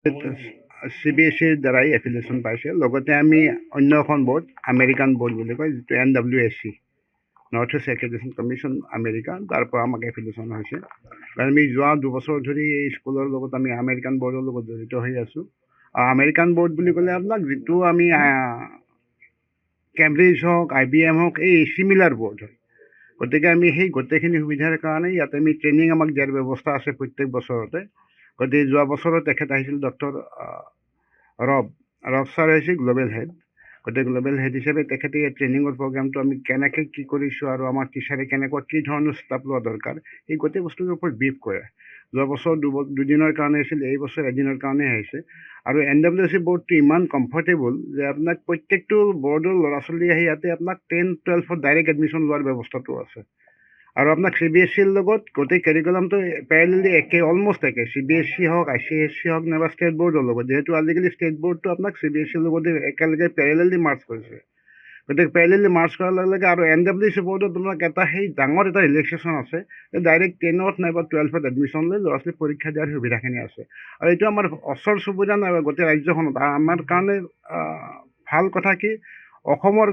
CBSEৰ দ্বাৰাই এফিলিয়েশ্যন পাইছে। লগতে আমি অন্য এখন বৰ্ড আমেৰিকান বৰ্ড বুলি কয়, যিটো NWSC, north east accreditation commission America, তাৰ পৰা আমাক এফিলিয়েশ্যন হৈছে। কাৰণ আমি যোৱা 2 বছৰ ধৰি এই স্কুলৰ লগত আমি আমেৰিকান বৰ্ডৰ লগত জড়িত হৈ আছোঁ। আমেৰিকান বৰ্ড বুলি ক'লে আপোনাক যিটো আমি কেম্ব্ৰিজ হওক, IBM হওক, এই চিমিলাৰ বৰ্ড হয়। গতিকে আমি সেই গোটেইখিনি সুবিধাৰ কাৰণে ইয়াতে আমি ট্ৰেইনিং আমাক দিয়াৰ ব্যৱস্থা আছে প্ৰত্যেক বছৰতে। গতিকে যোৱা বছৰত তেখেত আহিছিল ডক্টৰ ৰব ছাৰ হৈছে গ্ল'বেল হেড। গতিকে গ্ল'বেল হেড হিচাপে তেখেতে এই ট্ৰেইনিঙৰ প্ৰগ্ৰামটো আমি কেনেকৈ কি কৰিছোঁ আৰু আমাৰ টিচাৰে কেনেকুৱা কি ধৰণৰ ষ্টাফ লোৱা দৰকাৰ, এই গোটেই বস্তুটোৰ ওপৰত ব্ৰিফ কৰে। যোৱা বছৰ 2 দিনৰ কাৰণে আহিছিল, এই বছৰ এদিনৰ কাৰণে আহিছে। আৰু NWSC বৰ্ডটো ইমান কমফৰ্টেবল যে আপোনাক প্ৰত্যেকটো বৰ্ডৰ ল'ৰা ছোৱালী আহি ইয়াতে আপোনাক 10-12ত ডাইৰেক্ট এডমিশ্যন লোৱাৰ ব্যৱস্থাটো আছে। আৰু আপোনাক CBSEৰ লগত গোটেই কেৰিকুলামটো পেৰেলেলি একে, অলমষ্ট একে। CBSE হওক, ICSE হওক, নাইবা ষ্টেট বৰ্ডৰ লগত, যিহেতু আজিকালি ষ্টেট বৰ্ডটো আপোনাক CBSEৰ লগতে একেলগে পেৰেলেলি মাৰ্চ কৰিছে। গতিকে পেৰেলেলি মাৰ্চ কৰাৰ লগে লগে আৰু NWSC বৰ্ডত আপোনাক সেই ডাঙৰ এটা ৰিলেক্সেশ্যন আছে যে ডাইৰেক্ট 10ত নাইবা 12ত এডমিশ্যন লৈ ল'ৰা ছোৱালী পৰীক্ষা দিয়াৰ সুবিধাখিনি আছে। আৰু এইটো আমাৰ ওচৰ চুবুৰীয়া নাইবা গোটেই ৰাজ্যখনত আমাৰ কাৰণে ভাল কথা কি, অসমৰ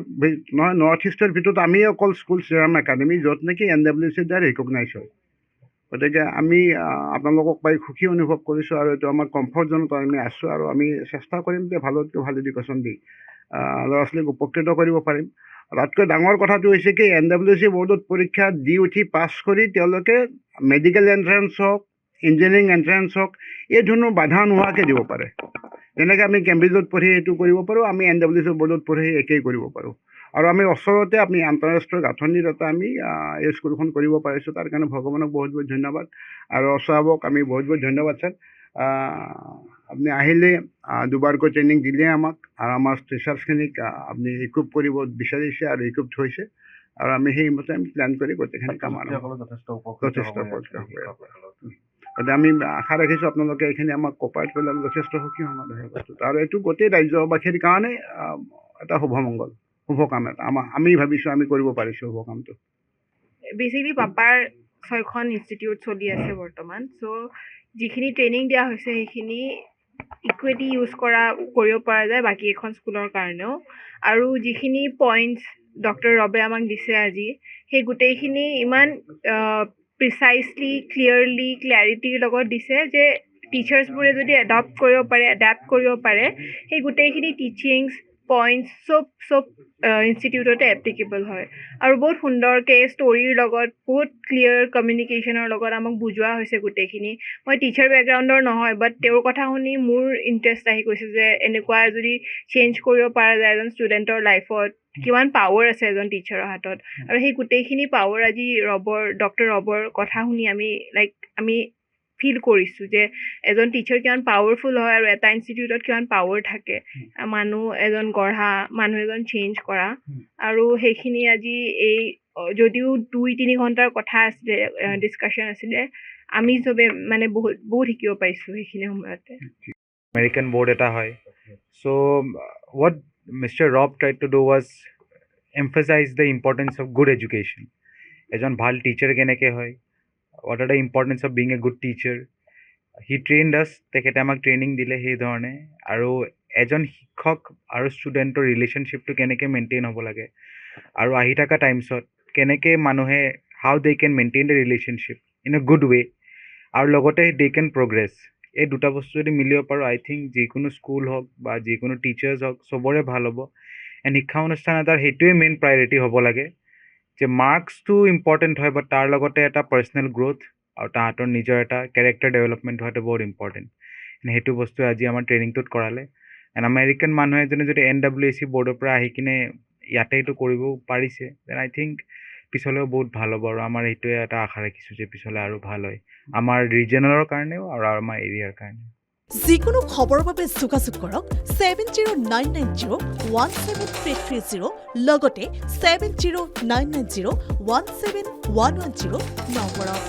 নহয়, নৰ্থ ইষ্টৰ ভিতৰত আমি অকল স্কুল শ্ৰীৰাম একাডেমি য'ত নেকি NWSCৰ দ্বাৰা ৰিকগনাইজ হয়। গতিকে আমি আপোনালোকক পাই সুখী অনুভৱ কৰিছোঁ আৰু এইটো আমাৰ কমফৰ্ট জ'নত আমি আছোঁ। আৰু আমি চেষ্টা কৰিম যে ভালতকৈ ভাল এডুকেশ্যন দি ল'ৰা ছোৱালীক উপকৃত কৰিব পাৰিম। তাতকৈ ডাঙৰ কথাটো হৈছে কি, NWSC বৰ্ডত পৰীক্ষা দি উঠি পাছ কৰি তেওঁলোকে মেডিকেল এণ্ট্ৰেঞ্চ হওক, ইঞ্জিনিয়াৰিং এণ্ট্ৰেঞ্চ হওক, এই ধৰণৰ বাধা নোহোৱাকৈ দিব পাৰে। যেনেকৈ আমি কেম্ব্ৰিজত পঢ়ি এইটো কৰিব পাৰোঁ, আমি NWSC বৰ্ডত পঢ়ি একেই কৰিব পাৰোঁ। আৰু আমি ওচৰতে আমি আন্তঃৰাষ্ট্ৰীয় গাঁথনিৰ এটা আমি এই স্কুলখন কৰিব পাৰিছোঁ। তাৰ কাৰণে ভগৱানক বহুত বহুত ধন্যবাদ। আৰু চাবক আমি বহুত বহুত ধন্যবাদ ছাৰ। আপুনি আহিলে, দুবাৰকৈ ট্ৰেইনিং দিলে আমাক, আৰু আমাৰ টিচাৰ্ছখিনিক আপুনি ইকুইপ কৰিব বিচাৰিছে আৰু ইকুইপ হৈছে। আৰু আমি সেইমতে আমি প্লেন কৰি গোটেইখিনি কাম যথেষ্ট উপকৃত হ'ব। গতিকে আমি আশা ৰাখিছোঁ আপোনালোকে এইখিনি আমাক কপাৰেট কৰিলে আমি যথেষ্ট সুখী হ'ম বস্তুটো। আৰু এইটো গোটেই ৰাজ্যবাসীৰ কাৰণে এটা শুভমংগল, শুভ কাম এটা আমি ভাবিছোঁ আমি কৰিব পাৰিছোঁ শুভ কামটো। বেচিকলি পাপাৰ 6খন ইনষ্টিটিউট চলি আছে বৰ্তমান। চ' যিখিনি ট্ৰেইনিং দিয়া হৈছে সেইখিনি ইকুইটি ইউজ কৰিব পৰা যায় বাকী এখন স্কুলৰ কাৰণেও। আৰু যিখিনি পইণ্টছ ডক্টৰ ৰবে আমাক দিছে আজি, সেই গোটেইখিনি ইমান প্ৰিচাইজলি, ক্লিয়াৰিটিৰ লগত দিছে যে টিচাৰ্ছবোৰে যদি এডাপ্ট কৰিব পাৰে, সেই গোটেইখিনি টিচিংছ পইণ্টছ চব ইনষ্টিটিউটতে এপ্লিকেবল হয়। আৰু বহুত সুন্দৰকৈ ষ্টৰীৰ লগত, বহুত ক্লিয়াৰ কমিউনিকেশ্যনৰ লগত আমাক বুজোৱা হৈছে গোটেইখিনি। মই টিচাৰ বেকগ্ৰাউণ্ডৰ নহয়, বাট তেওঁৰ কথা শুনি মোৰ ইণ্টাৰেষ্ট আহি গৈছে যে এনেকুৱা যদি চেঞ্জ কৰিব পৰা যায় এজন ষ্টুডেণ্টৰ লাইফত, কিমান পাৱাৰ আছে এজন টিচাৰৰ হাতত। আৰু সেই গোটেইখিনি পাৱাৰ আজি ডক্টৰ ৰবৰ কথা শুনি আমি ফিল কৰিছোঁ যে এজন টিচাৰ কিমান পাৱাৰফুল হয় আৰু এটা ইনষ্টিটিউটত কিমান পাৱাৰ থাকে মানুহ এজন গঢ়া, মানুহ এজন চেঞ্জ কৰা। আৰু সেইখিনি আজি এই যদিও 2-3 ঘণ্টাৰ কথা আছিলে, ডিছকাশ্যন আছিলে, আমি চবে মানে বহুত শিকিব পাইছোঁ সেইখিনি সময়তে। American board এটা হয়। So what Mr. Rob tried to do was emphasize the importance of good education. এজন ভাল টিচাৰ কেনেকৈ হয়, what are the importance of being a good teacher. He trained us, তেখেতে আমাক ট্ৰেইনিং দিলে সেই ধৰণে। আৰু এজন শিক্ষক আৰু ষ্টুডেণ্টৰ ৰিলেশ্যনশ্বিপটো কেনেকৈ মেইনটেইন হ'ব লাগে, আৰু আহি থকা টাইমছত কেনেকৈ মানুহে how they can maintain the relationship in a good way, আৰু লগতে দে কেন প্ৰগ্ৰেছ। এই দুটা বস্তু যদি মিলিব পাৰোঁ, আই থিংক যিকোনো স্কুল হওক বা যিকোনো টিচাৰ্ছ হওক চবৰে ভাল হ'ব। এণ্ড শিক্ষা অনুষ্ঠান এটাৰ সেইটোৱে মেইন প্ৰায়ৰিটি হ'ব লাগে যে মাৰ্কছটো ইম্পৰ্টেণ্ট হয়, বাট তাৰ লগতে এটা পাৰ্চনেল গ্ৰ'থ আৰু তাহাঁতৰ নিজৰ এটা কেৰেক্টাৰ ডেভেলপমেণ্ট হোৱাটো বহুত ইম্পৰ্টেণ্ট। সেইটো বস্তু আজি আমাৰ ট্ৰেইনিংটোত কৰালে। এণ্ড আমেৰিকান মানুহ এজনে যদি NWSC বৰ্ডৰ পৰা আহি কিনে ইয়াতে এইটো কৰিব পাৰিছে, দেন আই থিংক পিছলৈও বহুত ভাল হ'ব। আৰু আমাৰ এইটোৱে এটা আশা ৰাখিছোঁ যে পিছলৈ আৰু ভাল হয়, আমাৰ ৰিজনৰ কাৰণেও আৰু আমাৰ এৰিয়াৰ কাৰণেও। যিকোনো খবৰৰ বাবে যোগাযোগ কৰক 7099017330 লগতে 7099017110 নম্বৰত।